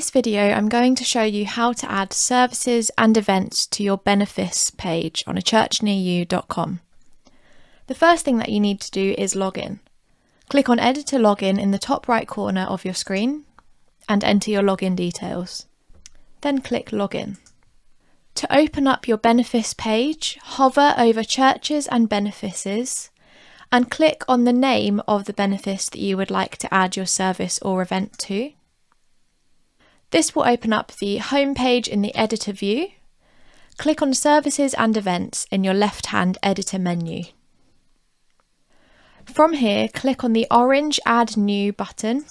this video, I'm going to show you how to add services and events to your benefice page on a churchnearyou.com. The first thing that you need to do is log in. Click on Editor Login in the top right corner of your screen and enter your login details. Then click Login. To open up your benefice page, hover over Churches and Benefices and click on the name of the benefice that you would like to add your service or event to. This will open up the home page in the editor view. Click on Services and Events in your left-hand editor menu. From here, click on the orange Add New button,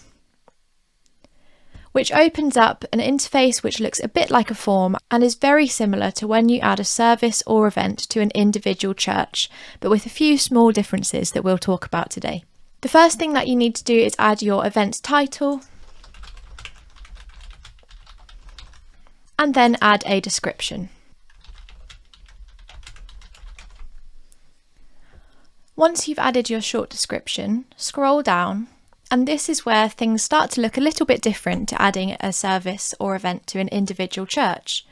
which opens up an interface which looks a bit like a form and is very similar to when you add a service or event to an individual church, but with a few small differences that we'll talk about today. The first thing that you need to do is add your event title, and then add a description. Once you've added your short description, scroll down, and this is where things start to look a little bit different to adding a service or event to an individual church.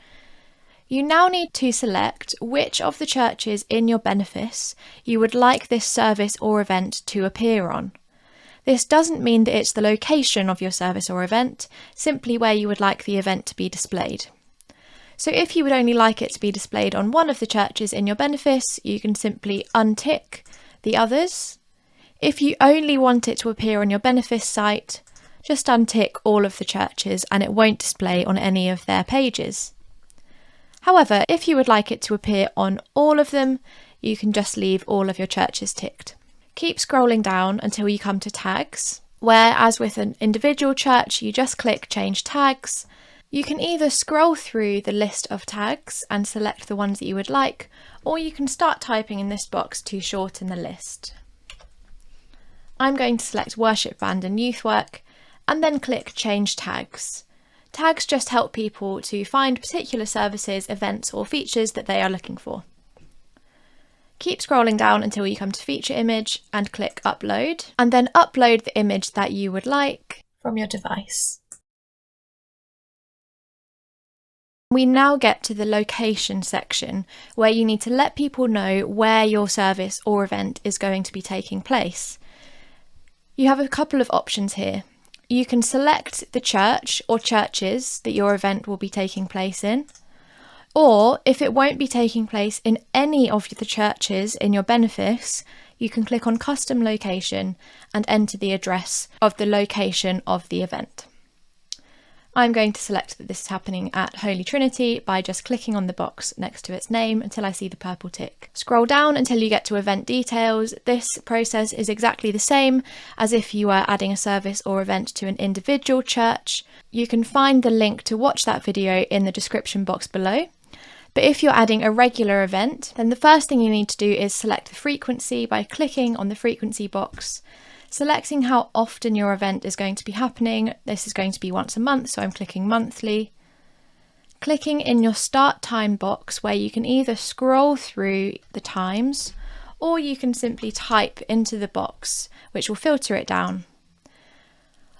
You now need to select which of the churches in your benefice you would like this service or event to appear on. This doesn't mean that it's the location of your service or event, simply where you would like the event to be displayed. So if you would only like it to be displayed on one of the churches in your benefice, you can simply untick the others. If you only want it to appear on your benefice site, just untick all of the churches and it won't display on any of their pages. However, if you would like it to appear on all of them, you can just leave all of your churches ticked. Keep scrolling down until you come to tags, where, as with an individual church, you just click Change Tags. You can either scroll through the list of tags and select the ones that you would like, or you can start typing in this box to shorten the list. I'm going to select Worship Band and Youth Work, and then click Change Tags. Tags just help people to find particular services, events, or features that they are looking for. Keep scrolling down until you come to Feature Image and click Upload, and then upload the image that you would like from your device. We now get to the location section, where you need to let people know where your service or event is going to be taking place. You have a couple of options here. You can select the church or churches that your event will be taking place in, or if it won't be taking place in any of the churches in your benefice, you can click on Custom Location and enter the address of the location of the event. I'm going to select that this is happening at Holy Trinity by just clicking on the box next to its name until I see the purple tick. Scroll down until you get to event details. This process is exactly the same as if you were adding a service or event to an individual church. You can find the link to watch that video in the description box below. But if you're adding a regular event, then the first thing you need to do is select the frequency by clicking on the frequency box. Selecting how often your event is going to be happening. This is going to be once a month, so I'm clicking monthly. Clicking in your start time box, where you can either scroll through the times or you can simply type into the box, which will filter it down.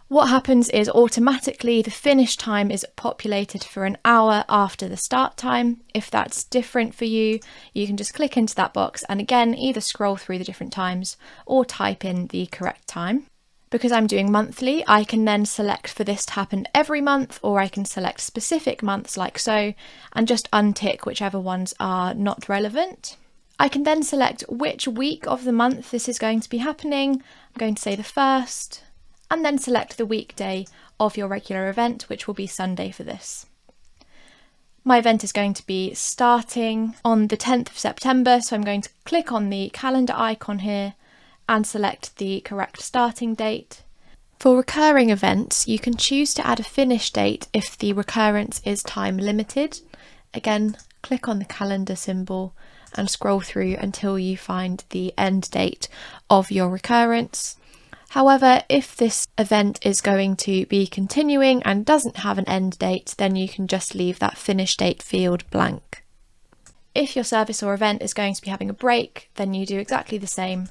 What happens is automatically the finish time is populated for an hour after the start time. If that's different for you, you can just click into that box and again either scroll through the different times or type in the correct time. Because I'm doing monthly, I can then select for this to happen every month, or I can select specific months like so and just untick whichever ones are not relevant. I can then select which week of the month this is going to be happening. I'm going to say the 1st. And then select the weekday of your regular event, which will be Sunday for this. My event is going to be starting on the 10th of September, so I'm going to click on the calendar icon here and select the correct starting date. For recurring events, you can choose to add a finish date if the recurrence is time limited. Again, click on the calendar symbol and scroll through until you find the end date of your recurrence. However, if this event is going to be continuing and doesn't have an end date, then you can just leave that finish date field blank. If your service or event is going to be having a break, then you do exactly the same.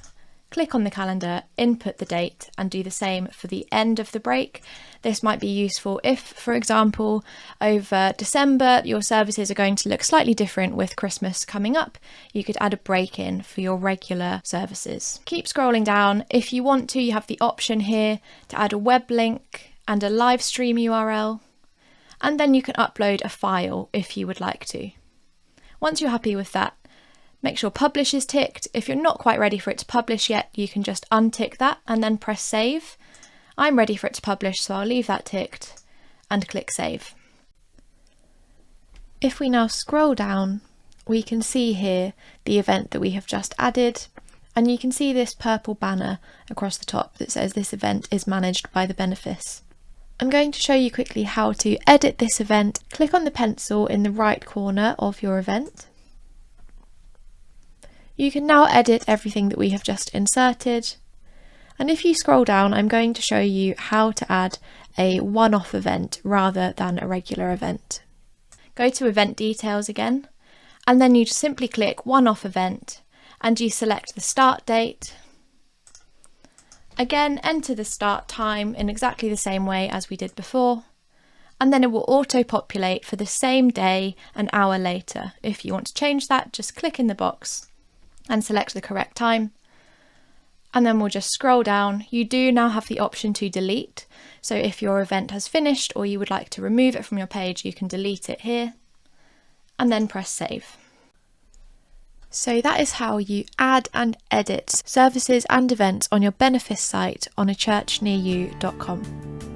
click on the calendar, input the date, and do the same for the end of the break. This might be useful if, for example, over December your services are going to look slightly different with Christmas coming up. You could add a break in for your regular services. Keep scrolling down. If you want to, you have the option here to add a web link and a live stream URL, and then you can upload a file if you would like to. Once you're happy with that, make sure publish is ticked. If you're not quite ready for it to publish yet, you can just untick that and then press save. I'm ready for it to publish, so I'll leave that ticked and click save. If we now scroll down, we can see here the event that we have just added, and you can see this purple banner across the top that says this event is managed by the benefice. I'm going to show you quickly how to edit this event. Click on the pencil in the right corner of your event. You can now edit everything that we have just inserted. And if you scroll down, I'm going to show you how to add a one-off event rather than a regular event. Go to event details again, and then you just simply click one-off event and you select the start date. Again, enter the start time in exactly the same way as we did before, and then it will auto-populate for the same day an hour later. If you want to change that, just click in the box and select the correct time. And then we'll just scroll down. You do now have the option to delete. So if your event has finished or you would like to remove it from your page, you can delete it here and then press save. So that is how you add and edit services and events on your benefice site on achurchnearyou.com.